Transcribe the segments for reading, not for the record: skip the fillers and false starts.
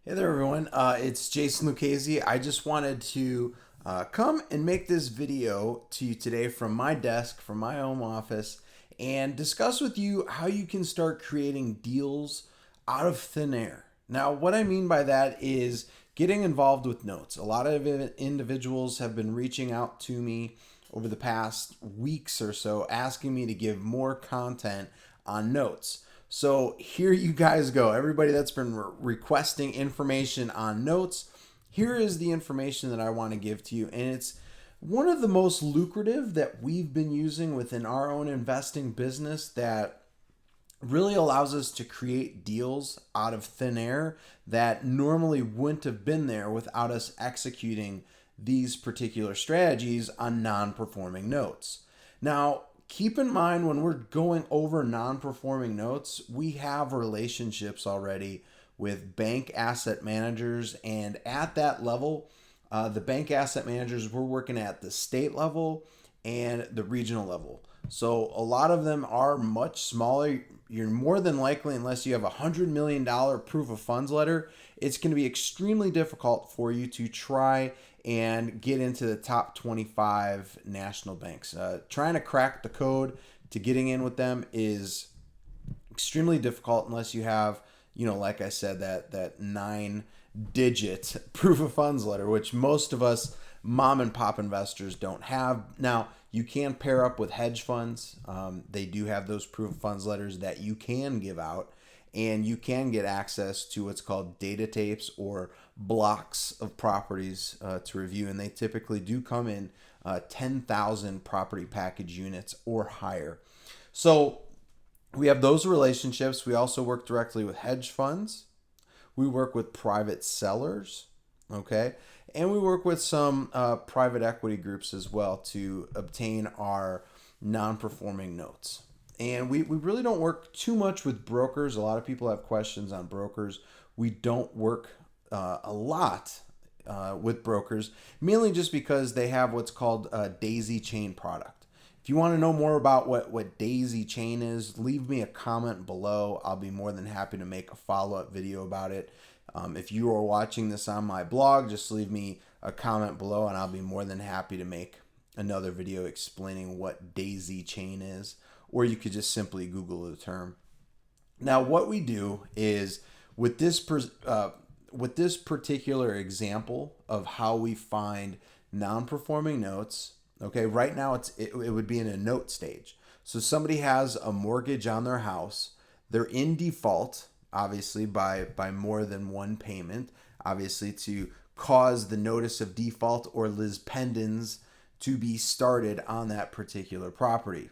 Hey there, everyone. It's Jason Lucchese. I just wanted to come and make this video to you today from my desk, from my home office, and discuss with you how you can start creating deals out of thin air. Now, what I mean by that is getting involved with notes. A lot of individuals have been reaching out to me over the past weeks or so asking me to give more content on notes. So here you guys go. Everybody that's been requesting information on notes, here is the information that I want to give to you. And it's one of the most lucrative that we've been using within our own investing business that really allows us to create deals out of thin air that normally wouldn't have been there without us executing these particular strategies on non-performing notes. Now, keep in mind when we're going over non-performing notes, we have relationships already with bank asset managers, and at that level, the bank asset managers, we're working at the state level and the regional level. So a lot of them are much smaller. You're more than likely, unless you have $100 million proof of funds letter, it's going to be extremely difficult for you to try and get into the top 25 national banks. Trying to crack the code to getting in with them is extremely difficult unless you have, like I said, that 9-digit proof of funds letter, which most of us mom and pop investors don't have. Now, you can pair up with hedge funds. They do have those proof of funds letters that you can give out, and you can get access to what's called data tapes or blocks of properties to review. And they typically do come in 10,000 property package units or higher. So we have those relationships. We also work directly with hedge funds. We work with private sellers, okay? And we work with some private equity groups as well to obtain our non-performing notes. And we really don't work too much with brokers. A lot of people have questions on brokers. We don't work a lot with brokers, mainly just because they have what's called a daisy chain product. If you want to know more about what daisy chain is, leave me a comment below. I'll be more than happy to make a follow-up video about it. If you are watching this on my blog, just leave me a comment below and I'll be more than happy to make another video explaining what daisy chain is, or you could just simply Google the term. Now, what we do is with this particular example of how we find non-performing notes. Okay, right now it would be in a note stage. So somebody has a mortgage on their house. They're in default, obviously by more than one payment, obviously to cause the notice of default or lis pendens to be started on that particular property.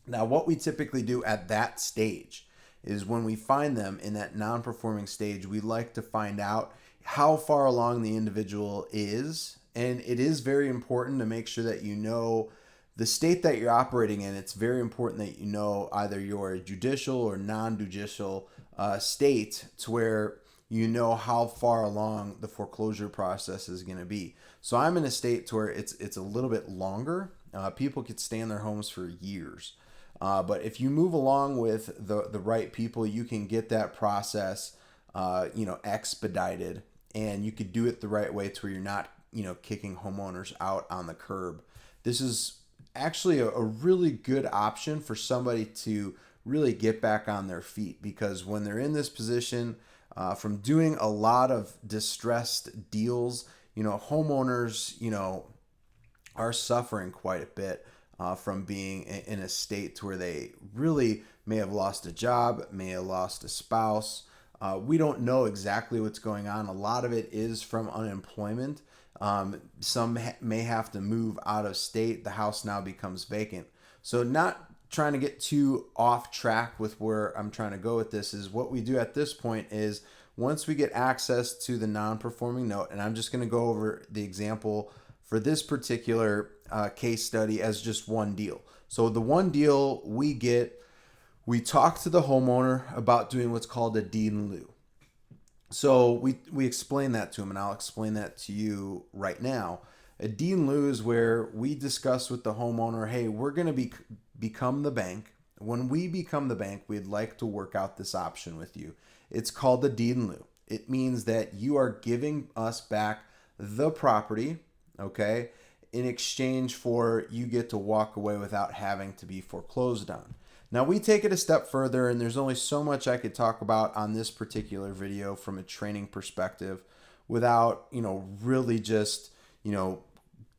Now, what we typically do at that stage is when we find them in that non-performing stage, we like to find out how far along the individual is. And it is very important to make sure that you know the state that you're operating in. It's very important that you know either your judicial or non-judicial state to where you know how far along the foreclosure process is going to be. So I'm in a state to where it's a little bit longer. People could stay in their homes for years. But if you move along with the right people, you can get that process expedited, and you could do it the right way to where you're not kicking homeowners out on the curb. This is actually a really good option for somebody to really get back on their feet, because when they're in this position from doing a lot of distressed deals, homeowners, are suffering quite a bit from being in a state to where they really may have lost a job, may have lost a spouse. We don't know exactly what's going on. A lot of it is from unemployment. Some may have to move out of state. The house now becomes vacant. So not trying to get too off track with where I'm trying to go with this is what we do at this point is once we get access to the non-performing note, and I'm just going to go over the example for this particular case study as just one deal. So the one deal we talk to the homeowner about doing what's called a deed in lieu. So we explain that to him, and I'll explain that to you right now. A deed in lieu is where we discuss with the homeowner, hey, we're going to become the bank. When we become the bank, we'd like to work out this option with you. It's called the deed in lieu. It means that you are giving us back the property, okay, in exchange for you get to walk away without having to be foreclosed on. Now we take it a step further, and there's only so much I could talk about on this particular video from a training perspective without, really just,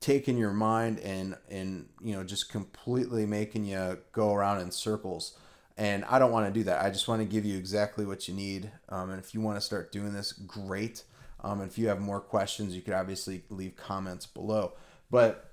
taking your mind and just completely making you go around in circles. And I don't want to do that. I just want to give you exactly what you need. And if you want to start doing this, great. And if you have more questions, you could obviously leave comments below. But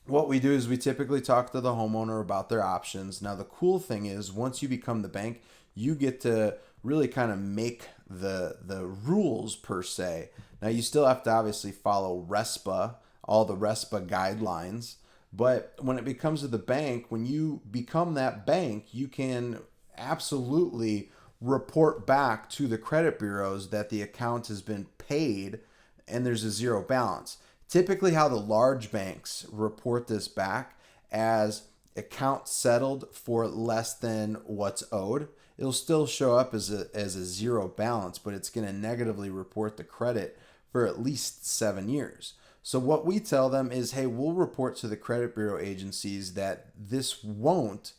what we do is we typically talk to the homeowner about their options. Now, the cool thing is once you become the bank, you get to really kind of make the rules per se. Now, you still have to obviously follow RESPA, all the RESPA guidelines. But when it becomes to the bank, when you become that bank, you can absolutely report back to the credit bureaus that the account has been paid and there's a zero balance. Typically, how the large banks report this back as account settled for less than what's owed. It'll still show up as a zero balance, but it's going to negatively report the credit for at least 7 years. So what we tell them is, hey, we'll report to the credit bureau agencies that this won't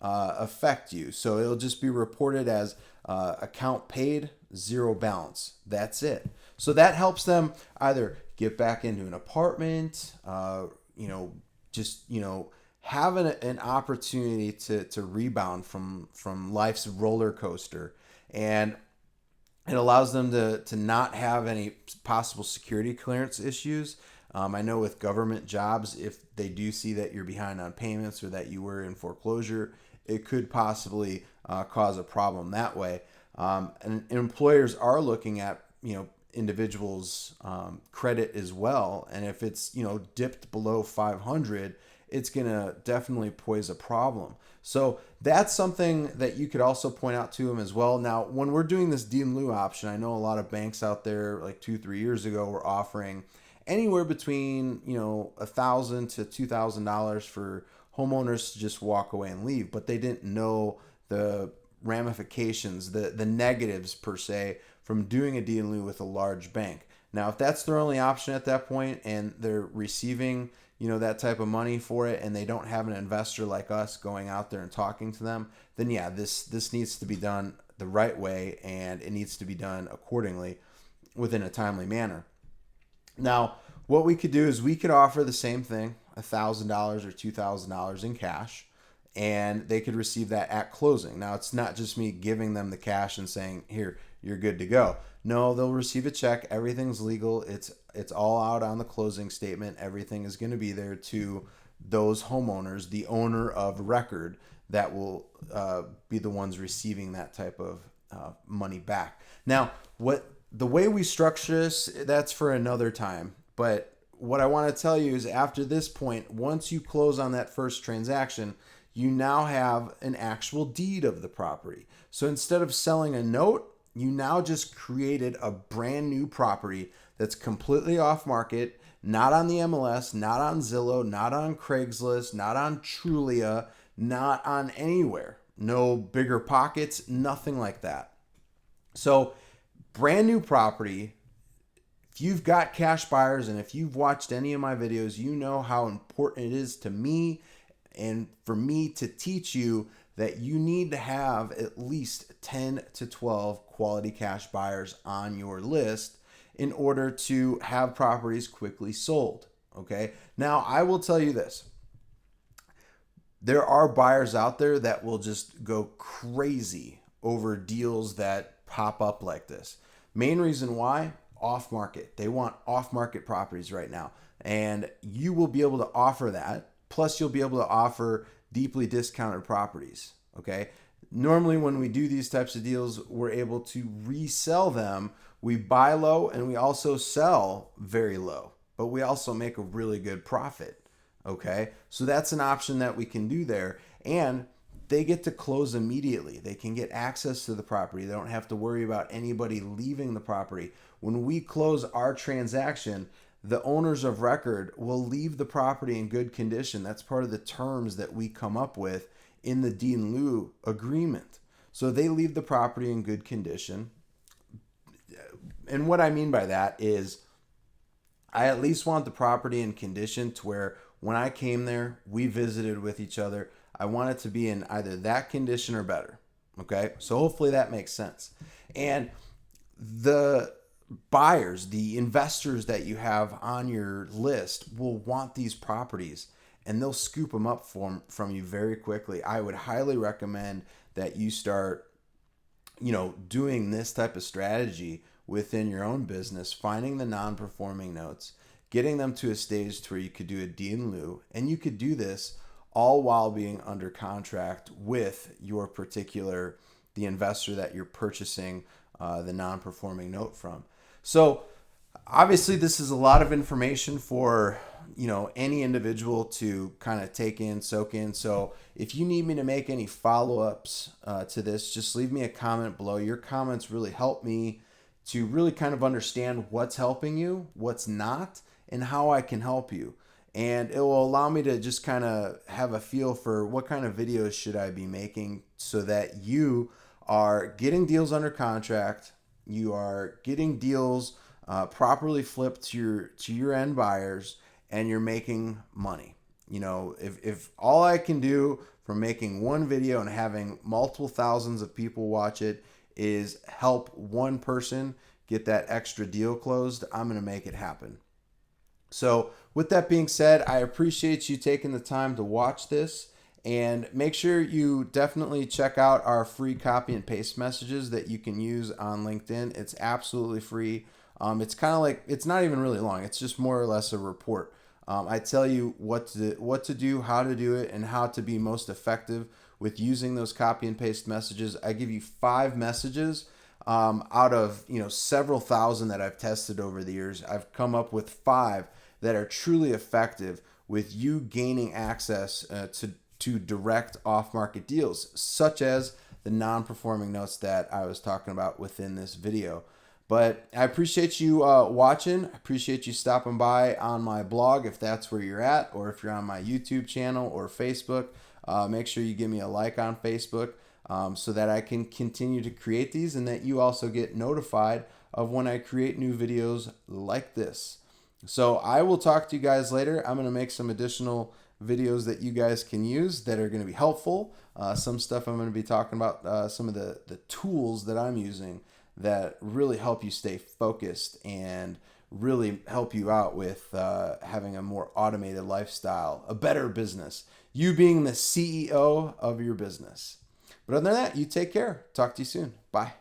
affect you. So it'll just be reported as account paid, zero balance. That's it. So that helps them either get back into an apartment, have an opportunity to rebound from life's roller coaster. And it allows them to not have any possible security clearance issues. I know with government jobs, if they do see that you're behind on payments or that you were in foreclosure, it could possibly cause a problem that way. And employers are looking at, individuals' credit as well. And if it's, dipped below 500, it's going to definitely pose a problem. So that's something that you could also point out to them as well. Now, when we're doing this deed in lieu option, I know a lot of banks out there like 2-3 years ago were offering anywhere between, $1,000 to $2,000 for homeowners to just walk away and leave, but they didn't know the ramifications, the negatives per se from doing a deed in lieu with a large bank. Now, if that's their only option at that point and they're receiving, that type of money for it and they don't have an investor like us going out there and talking to them, then yeah, this needs to be done the right way and it needs to be done accordingly within a timely manner. Now, what we could do is we could offer the same thing, $1,000 or $2,000 in cash, and they could receive that at closing. Now, it's not just me giving them the cash and saying, here, you're good to go. No, they'll receive a check. Everything's legal. It's all out on the closing statement. Everything is going to be there to those homeowners, the owner of record, that will be the ones receiving that type of money back. Now, the way we structure this, that's for another time. But what I want to tell you is after this point, once you close on that first transaction, you now have an actual deed of the property. So instead of selling a note, you now just created a brand new property that's completely off market, not on the MLS, not on Zillow, not on Craigslist, not on Trulia, not on anywhere. No bigger pockets, nothing like that. So brand new property. If you've got cash buyers and if you've watched any of my videos, you know how important it is to me and for me to teach you that you need to have at least 10 to 12 quality cash buyers on your list in order to have properties quickly sold. Okay. Now, I will tell you this. There are buyers out there that will just go crazy over deals that pop up like this. Main reason why? Off market. They want off market properties right now. And you will be able to offer that. Plus, you'll be able to offer deeply discounted properties. Okay. Normally, when we do these types of deals, we're able to resell them. We buy low and we also sell very low, but we also make a really good profit. Okay. So that's an option that we can do there. And they get to close immediately. They can get access to the property. They don't have to worry about anybody leaving the property. When we close our transaction, the owners of record will leave the property in good condition. That's part of the terms that we come up with in the deed in lieu agreement. So they leave the property in good condition. And what I mean by that is I at least want the property in condition to where when I came there, we visited with each other. I want it to be in either that condition or better. Okay. So hopefully that makes sense. And the buyers, the investors that you have on your list will want these properties and they'll scoop them up from you very quickly. I would highly recommend that you start, doing this type of strategy within your own business, finding the non-performing notes, getting them to a stage to where you could do a deed in lieu, and you could do this all while being under contract with your particular, the investor that you're purchasing the non-performing note from. So obviously this is a lot of information for any individual to kind of take in, soak in. So if you need me to make any follow-ups to this, just leave me a comment below. Your comments really help me to really kind of understand what's helping you, what's not, and how I can help you. And it will allow me to just kind of have a feel for what kind of videos should I be making so that you are getting deals under contract, you are getting deals properly flipped to your end buyers, and you're making money. If all I can do from making one video and having multiple thousands of people watch it is help one person get that extra deal closed, I'm going to make it happen. So with that being said, I appreciate you taking the time to watch this, and make sure you definitely check out our free copy and paste messages that you can use on LinkedIn. It's absolutely free. It's kind of like, it's not even really long. It's just more or less a report. I tell you what to do, how to do it, and how to be most effective with using those copy and paste messages. I give you 5 messages out of several thousand that I've tested over the years. I've come up with 5 that are truly effective with you gaining access to direct off-market deals, such as the non-performing notes that I was talking about within this video. But I appreciate you watching. I appreciate you stopping by on my blog if that's where you're at, or if you're on my YouTube channel or Facebook. Make sure you give me a like on Facebook so that I can continue to create these, and that you also get notified of when I create new videos like this. So I will talk to you guys later. I'm going to make some additional videos that you guys can use that are going to be helpful. Some stuff I'm going to be talking about, some of the tools that I'm using that really help you stay focused and really help you out with having a more automated lifestyle, a better business, you being the CEO of your business. But other than that, you take care. Talk to you soon. Bye.